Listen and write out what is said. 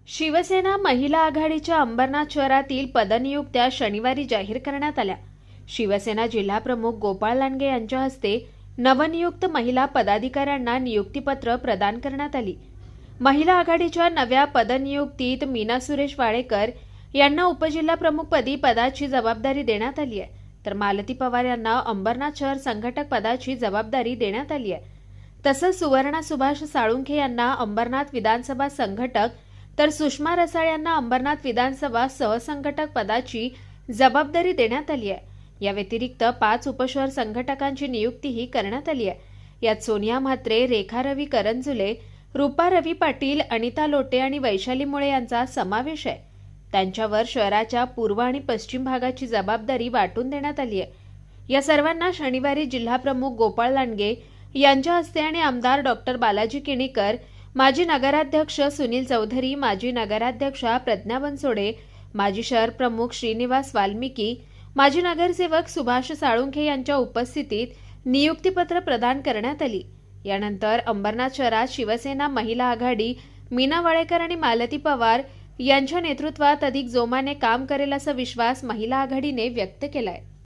शिवसेना महिला आघाडीच्या अंबरनाथ शहरातील पदनियुक्त्या शनिवारी जाहीर करण्यात आल्या। शिवसेना जिल्हाप्रमुख गोपाळ लांडगे यांच्या हस्ते नवनियुक्त महिला पदाधिकाऱ्यांना नियुक्तीपत्र प्रदान करण्यात आली। महिला आघाडीच्या नव्या पदनियुक्तीत मीना सुरेश वाडेकर यांना उपजिल्हाप्रमुखपदी पदाची जबाबदारी देण्यात आली आहे, तर मालती पवार यांना अंबरनाथ शहर संघटक पदाची जबाबदारी देण्यात आली आहे। तसंच सुवर्णा सुभाष साळुंखे यांना अंबरनाथ विधानसभा संघटक तर सुषमा रसाळ यांना अंबरनाथ विधानसभा सहसंघटक पदाची जबाबदारी देण्यात आली आहे। या व्यतिरिक्त 5 उपशहर संघटकांची नियुक्तीही करण्यात आली आहे। यात सोनिया म्हात्रे, रेखा रवी करंजुले, रूपा रवी पाटील, अनिता लोटे आणि वैशाली मुळे यांचा समावेश आहे। त्यांच्यावर शहराच्या पूर्व आणि पश्चिम भागाची जबाबदारी वाटून देण्यात आली आहे। या सर्वांना शनिवारी जिल्हाप्रमुख गोपाळ लांडगे यांच्या हस्ते आणि आमदार डॉक्टर बालाजी किणीकर, माजी नगराध्यक्ष सुनील चौधरी, माजी नगराध्यक्षा प्रज्ञा बनसोडे, माजी शहर प्रमुख श्रीनिवास वाल्मिकी, माजी नगरसेवक सुभाष साळुंखे यांच्या उपस्थितीत नियुक्तीपत्र प्रदान करण्यात आली। यानंतर अंबरनाथ शहरात शिवसेना महिला आघाडी मीना वाडेकर आणि मालती पवार यांच्या नेतृत्वात अधिक जोमाने काम करेल असा विश्वास महिला आघाडीने व्यक्त केलाय।